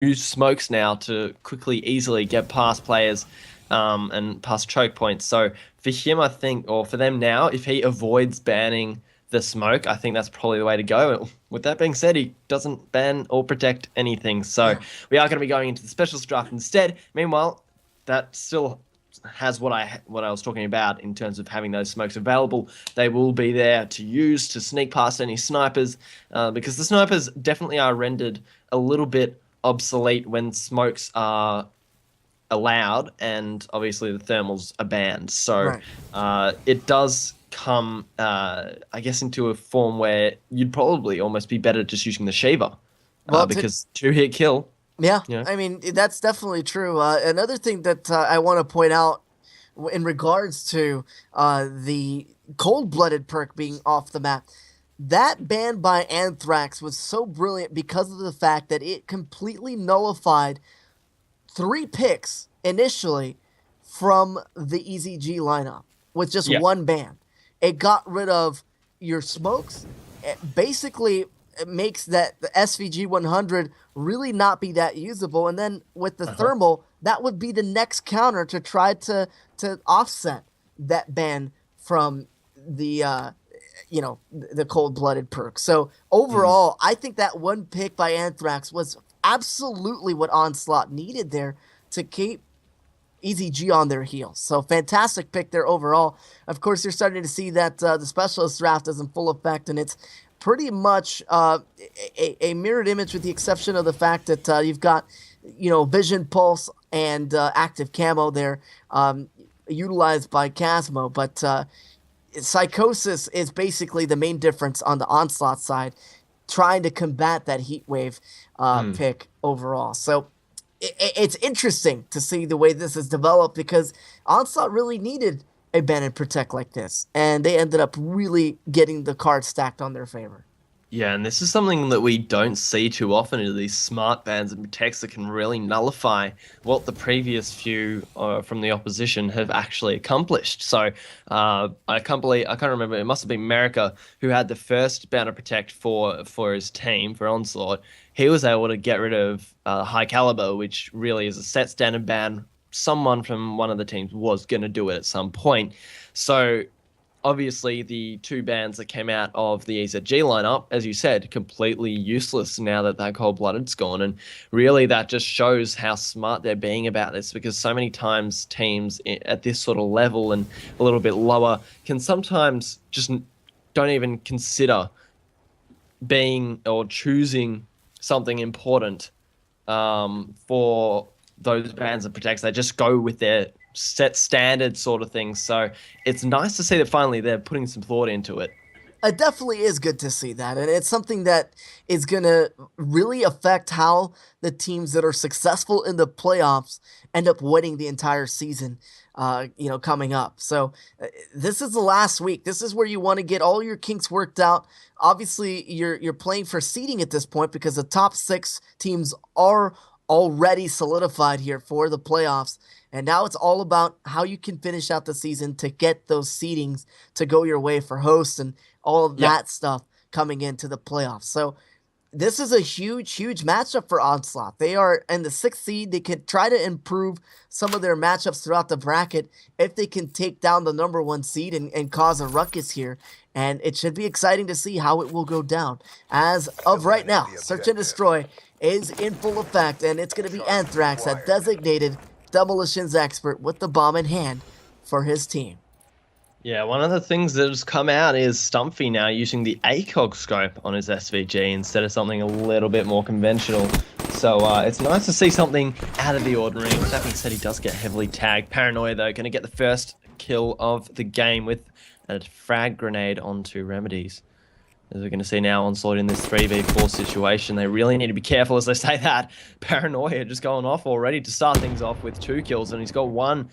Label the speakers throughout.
Speaker 1: use smokes now to quickly, easily get past players and past choke points. So for him, I think, or for them now, if he avoids banning the smoke, I think that's probably the way to go. With that being said, he doesn't ban or protect anything. So
Speaker 2: Yeah.
Speaker 1: we are going to be going into the specials draft instead. Meanwhile, that still has what I was talking about in terms of having those smokes available. They will be there to use to sneak past any snipers, because the snipers definitely are rendered a little bit obsolete when smokes are allowed and obviously the thermals are banned. So
Speaker 2: Right.
Speaker 1: it does come, I guess, into a form where you'd probably almost be better just using the Shiva,
Speaker 2: Well,
Speaker 1: because two hit kill.
Speaker 2: yeah,
Speaker 1: You know.
Speaker 2: I mean, that's definitely true. Another thing that I want to point out in regards to the cold-blooded perk being off the map, that ban by Anthrax was so brilliant because of the fact that it completely nullified three picks initially from the EZG lineup with just
Speaker 1: Yeah.
Speaker 2: one ban. It got rid of your smokes. Basically, it makes that the SVG 100 really not be that usable. And then with the
Speaker 1: Uh-huh.
Speaker 2: thermal, that would be the next counter to try to offset that ban from the the cold-blooded perk. So
Speaker 1: Mm.
Speaker 2: overall, I think that one pick by Anthrax was absolutely what Onslaught needed there to keep EZG on their heels. So fantastic pick there overall. Of course, you're starting to see that the specialist draft is in full effect, and it's pretty much a mirrored image, with the exception of the fact that you've got Vision Pulse and active camo there, utilized by Casmo, but Psychosis is basically the main difference on the Onslaught side, trying to combat that heat wave
Speaker 1: Mm.
Speaker 2: pick overall. So it's interesting to see the way this has developed, because Onslaught really needed a ban and protect like this, and they ended up really getting the cards stacked on their favor.
Speaker 1: Yeah, and this is something that we don't see too often, is these smart bans and protects that can really nullify what the previous few from the opposition have actually accomplished. So I can't remember, it must have been America who had the first ban and protect for his team, for Onslaught. He was able to get rid of High Caliber, which really is a set standard ban. Someone from one of the teams was going to do it at some point. So obviously the two bands that came out of the EZG lineup, as you said, completely useless now that that cold-blooded's gone. And really that just shows how smart they're being about this, because so many times teams at this sort of level and a little bit lower can sometimes just don't even consider being or choosing something important for those bands and protects. They just go with their set standard sort of things. So it's nice to see that finally they're putting some thought into it.
Speaker 2: It definitely is good to see that, and it's something that is going to really affect how the teams that are successful in the playoffs end up winning the entire season, coming up. So this is the last week. This is where you want to get all your kinks worked out. Obviously, you're playing for seeding at this point, because the top six teams are already solidified here for the playoffs. And now it's all about how you can finish out the season to get those seedings to go your way for hosts and all of
Speaker 1: Yep.
Speaker 2: that stuff coming into the playoffs. So this is a huge, huge matchup for Onslaught. They are in the sixth seed. They could try to improve some of their matchups throughout the bracket if they can take down the number one seed and cause a ruckus here. And it should be exciting to see how it will go down. As of right now, Search and Destroy is in full effect, and it's going to be Anthrax, a designated demolitions expert with the bomb in hand for his team.
Speaker 1: Yeah, one of the things that has come out is Stumpy now using the ACOG scope on his SVG instead of something a little bit more conventional. So it's nice to see something out of the ordinary. With that being said, he does get heavily tagged. Paranoia, though, going to get the first kill of the game with a frag grenade onto Remedies. As we're going to see now, Onslaught in this 3v4 situation, they really need to be careful as they say that. Paranoia just going off already to start things off with 2 kills, and he's got one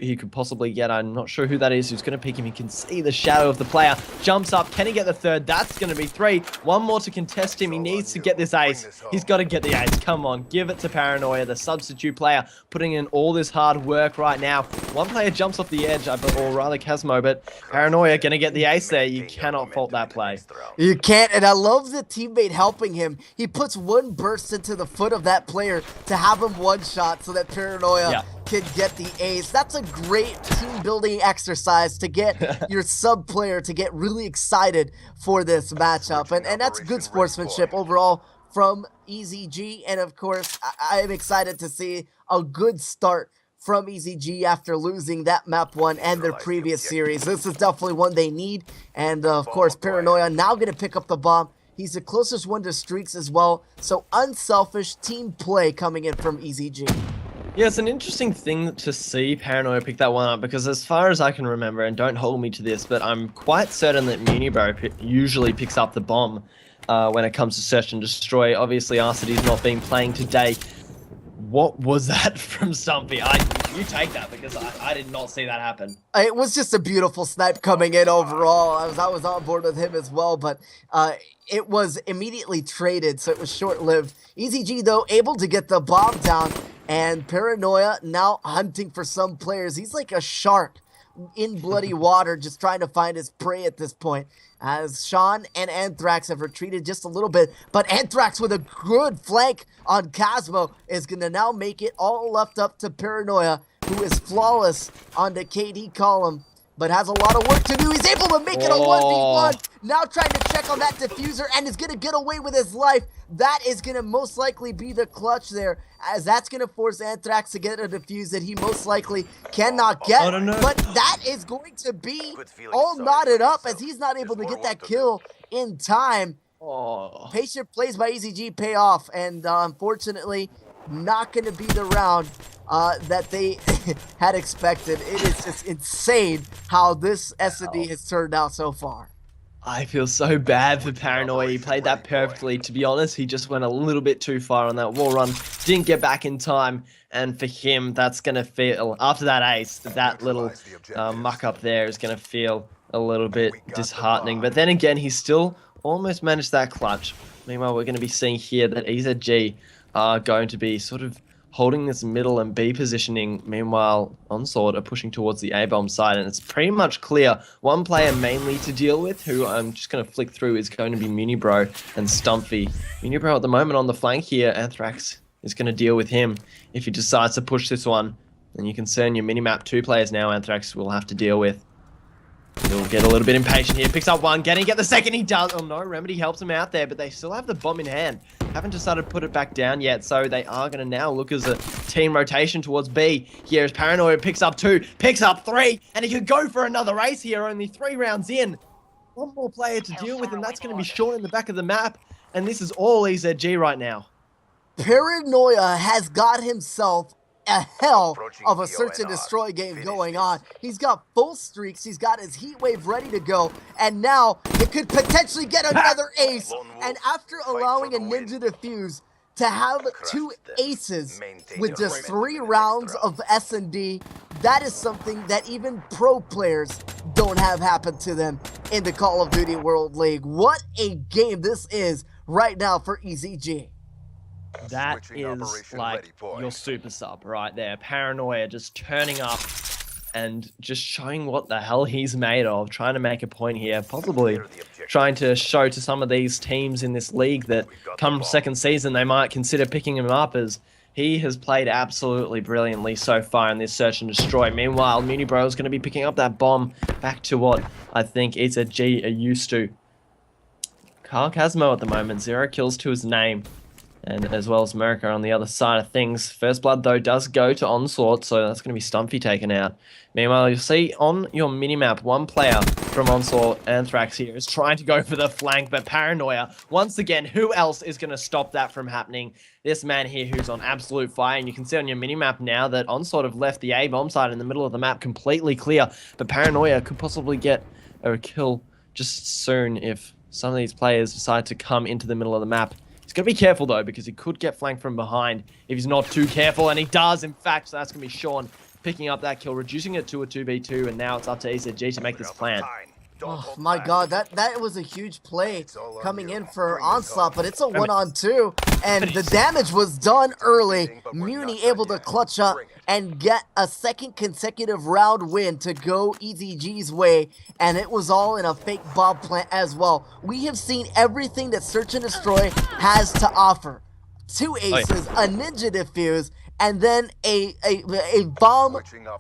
Speaker 1: he could possibly get. I'm not sure who that is who's going to pick him. He can see the shadow of the player. Jumps up. Can he get the third? That's going to be 3. One more to contest him. He needs to get this ace. He's got to get the ace. Come on, give it to Paranoia, the substitute player, putting in all this hard work right now. One player jumps off the edge, or rather Casmo, but Paranoia going to get the ace there. You cannot fault that play.
Speaker 2: You can't, and I love the teammate helping him. He puts one burst into the foot of that player to have him one shot so that Paranoia can get the ace. That's a great team building exercise to get your sub player to get really excited for this matchup. And that's good sportsmanship overall from EZG. And of course, I'm excited to see a good start from EZG after losing that map 1 and their previous series. This is definitely one they need. And of course, Paranoia now going to pick up the bomb. He's the closest one to Streaks as well. So unselfish team play coming in from EZG.
Speaker 1: Yeah, it's an interesting thing to see Paranoia pick that one up, because as far as I can remember, and don't hold me to this, but I'm quite certain that Munibro usually picks up the bomb when it comes to search and destroy. Obviously, RCD's not been playing today. What was that from Stumpy? You take that, because I did not see that happen.
Speaker 2: It was just a beautiful snipe coming in overall. I was on board with him as well, but it was immediately traded, so it was short-lived. EZG, though, able to get the bomb down, and Paranoia now hunting for some players. He's like a shark in bloody water, just trying to find his prey at this point, as Sean and Anthrax have retreated just a little bit, but Anthrax with a good flank on Cosmo is going to now make it all left up to Paranoia, who is flawless on the KD column, but has a lot of work to do. He's able to make it a 1v1, now trying to check on that diffuser, and is going to get away with his life. That is going to most likely be the clutch there, as that's going to force Anthrax to get a defuse that he most likely cannot get. But that is going to be all knotted up, as he's not able to get that kill in time. Patient plays by EZG pay off, and unfortunately, not going to be the round that they had expected. It is just insane how this S&D has turned out so far.
Speaker 1: I feel so bad for Paranoia. He played that perfectly. To be honest, he just went a little bit too far on that wall run. Didn't get back in time. And for him, that's going to feel, after that ace, that little muck up there is going to feel a little bit disheartening. But then again, he still almost managed that clutch. Meanwhile, we're going to be seeing here that EZG are going to be sort of holding this middle and B positioning. Meanwhile, Onslaught are pushing towards the A-bomb side, and it's pretty much clear one player mainly to deal with, who I'm just going to flick through, is going to be Munibro and Stumpy. Munibro at the moment on the flank here. Anthrax is going to deal with him if he decides to push this one. And you can see on your minimap 2 players now Anthrax will have to deal with. He'll get a little bit impatient here. Picks up one. Can he get the second? He does. Oh no, Remedy helps him out there, but they still have the bomb in hand. Haven't decided to put it back down yet, so they are going to now look as a team rotation towards B. Here is Paranoia, picks up 2, picks up 3, and he could go for another race here, only 3 rounds in. One more player to deal with, and that's going to be Sean in the back of the map, and this is all EZG right now.
Speaker 2: Paranoia has got himself a hell of a search and destroy game going on. He's got full streaks, he's got his heat wave ready to go, and now it could potentially get another ace. And after allowing a ninja defuse to have 2 aces with just 3 rounds of S&D, that is something that even pro players don't have happen to them in the Call of Duty World League. What a game this is right now for EZG.
Speaker 1: That is like your super sub right there. Paranoia just turning up and just showing what the hell he's made of, trying to make a point here, possibly trying to show to some of these teams in this league that come second season they might consider picking him up, as he has played absolutely brilliantly so far in this search and destroy. Meanwhile, Munibro is going to be picking up that bomb back to what I think EZG are used to. Carl Casmo at the moment, 0 kills to his name. And as well as America on the other side of things. First blood, though, does go to Onslaught, so that's going to be Stumpy taken out. Meanwhile, you'll see on your minimap, one player from Onslaught, Anthrax here, is trying to go for the flank, but Paranoia, once again, who else is going to stop that from happening? This man here who's on absolute fire, and you can see on your minimap now that Onslaught have left the A-bomb side in the middle of the map completely clear, but Paranoia could possibly get a kill just soon if some of these players decide to come into the middle of the map. He's got to be careful, though, because he could get flanked from behind if he's not too careful, and he does, in fact. So that's going to be Sean picking up that kill, reducing it to a 2v2, and now it's up to EZG to make this plan.
Speaker 2: Oh my god, that was a huge play coming in for Onslaught, but it's a 1-on-2, and the damage was done early. Muni able to clutch up and get a second consecutive round win to go EZG's way, and it was all in a fake bomb plant as well. We have seen everything that Search and Destroy has to offer. 2 aces, a ninja defuse, and then a bomb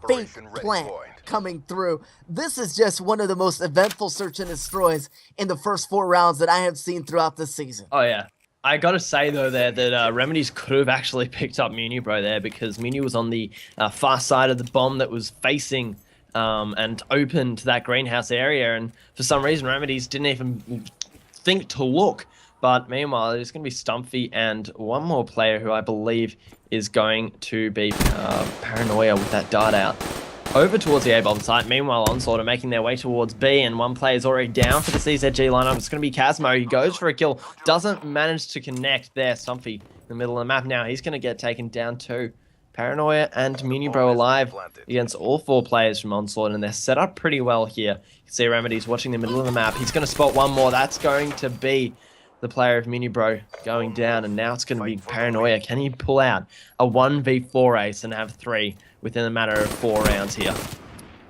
Speaker 2: fake plant coming through. This is just one of the most eventful Search and Destroys in the first 4 rounds that I have seen throughout this season.
Speaker 1: Oh yeah. I gotta say though there that Remedies could have actually picked up Muni Bro there, because Muni was on the far side of the bomb that was facing and open to that greenhouse area, and for some reason Remedies didn't even think to look. But meanwhile, there's going to be Stumpy and one more player who I believe is going to be Paranoia with that dart out over towards the A-bomb site. Meanwhile, Onslaught are making their way towards B, and one player is already down for the CZG lineup. It's going to be Kazmo. He goes for a kill, doesn't manage to connect there. Stumpy in the middle of the map now. He's going to get taken down too. Paranoia and Munibro alive against all 4 players from Onslaught, and they're set up pretty well here. You can see Remedies watching the middle of the map. He's going to spot one more. That's going to be the player of Munibro going down, and now it's going to be Paranoia. Can he pull out a 1v4 ace and have 3 within a matter of 4 rounds here?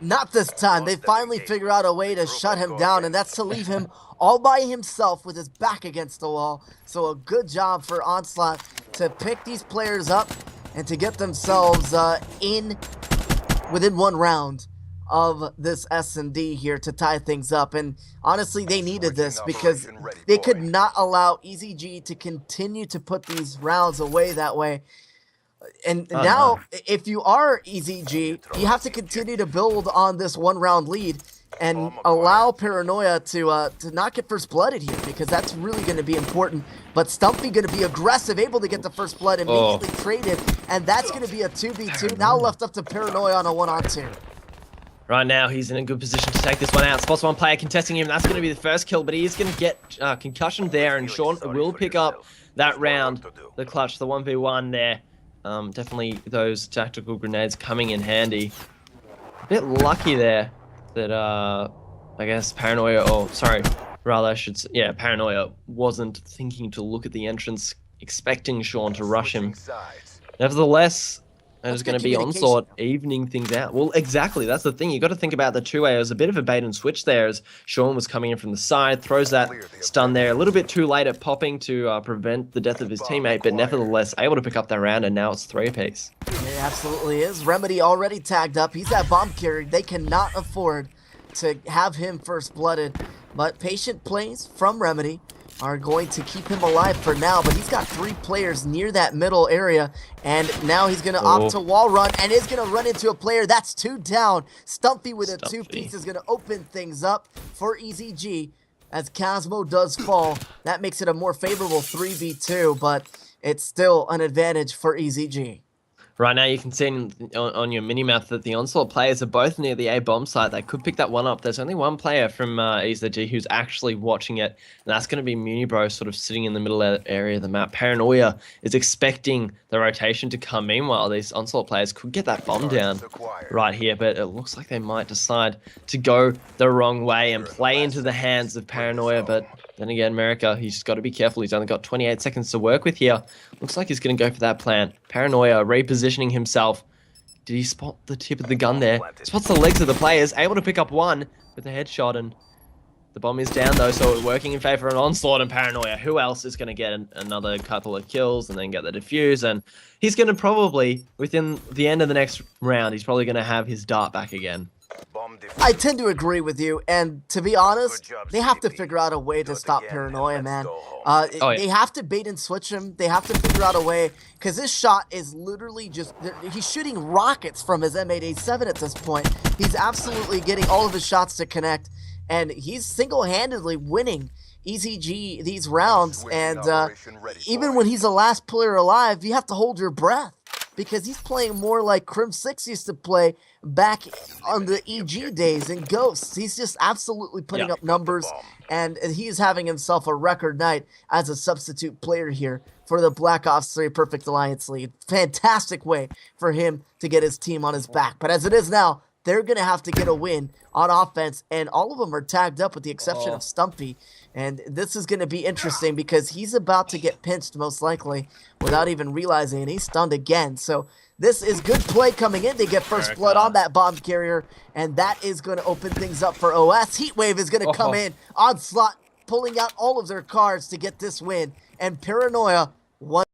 Speaker 2: Not this time. They finally figure out a way to shut him down, and that's to leave him all by himself with his back against the wall. So a good job for Onslaught to pick these players up and to get themselves within 1 round of this S&D here to tie things up. And honestly, they needed this because they could not allow EZG to continue to put these rounds away that way. And now, if you are EZG, you have to continue to build on this 1 round lead and allow Paranoia to not get first blooded here, because that's really going to be important. But Stumpy going to be aggressive, able to get the first blood, immediately traded, and that's going to be a 2v2, now left up to Paranoia on a 1-on-2.
Speaker 1: Right now, he's in a good position to take this one out. Spots one player contesting him. That's going to be the first kill, but he is going to get concussion there, and Sean will pick up that round, the clutch, the 1v1 there. Definitely those tactical grenades coming in handy. A bit lucky there that, I guess, Paranoia, Paranoia wasn't thinking to look at the entrance, expecting Sean to rush him. Nevertheless, and it's going to be Onslaught evening things out. Well, exactly. That's the thing. You got to think about the 2-way. It was a bit of a bait and switch there as Sean was coming in from the side, throws that stun there. A little bit too late at popping to prevent the death of his teammate, but nevertheless able to pick up that round, and now it's 3 apiece.
Speaker 2: It absolutely is. Remedy already tagged up. He's that bomb carrier. They cannot afford to have him first blooded, but patient plays from Remedy are going to keep him alive for now, but he's got 3 players near that middle area, and now he's going to opt to wall run and is going to run into a player. That's 2 down. Stumpy with a 2-piece is going to open things up for EZG as Kazmo does fall. That makes it a more favorable 3v2, but it's still an advantage for EZG.
Speaker 1: Right now, you can see on your mini-map that the Onslaught players are both near the A-bomb site. They could pick that one up. There's only one player from EZG who's actually watching it, and that's going to be Munibro, sort of sitting in the middle area of the map. Paranoia is expecting the rotation to come. Meanwhile, these Onslaught players could get that bomb down right here, but it looks like they might decide to go the wrong way and play into the hands of Paranoia, but then again, America, he's just got to be careful. He's only got 28 seconds to work with here. Looks like he's going to go for that plan. Paranoia repositioning himself. Did he spot the tip of the gun there? Spots the legs of the players, able to pick up one with a headshot, and the bomb is down though, so working in favor of an Onslaught and Paranoia. Who else is going to get another couple of kills and then get the defuse? And he's going to probably, within the end of the next round, he's probably going to have his dart back again.
Speaker 2: I tend to agree with you, and to be honest, they have to figure out a way to stop Paranoia, man. They have to bait and switch him. They have to figure out a way, because this shot is literally just, he's shooting rockets from his M8A7 at this point. He's absolutely getting all of his shots to connect, and he's single-handedly winning EZG these rounds, and even when he's the last player alive, you have to hold your breath, because he's playing more like Crim6 used to play back on the EG days and Ghosts. He's just absolutely putting up numbers, and he's having himself a record night as a substitute player here for the Black Ops 3 Perfect Alliance lead. Fantastic way for him to get his team on his back. But as it is now, they're going to have to get a win on offense, and all of them are tagged up with the exception of Stumpy. And this is going to be interesting because he's about to get pinched most likely without even realizing it. He's stunned again. So this is good play coming in. They get first blood on that bomb carrier, and that is going to open things up for OS. Heatwave is going to come in. Onslaught pulling out all of their cards to get this win, and Paranoia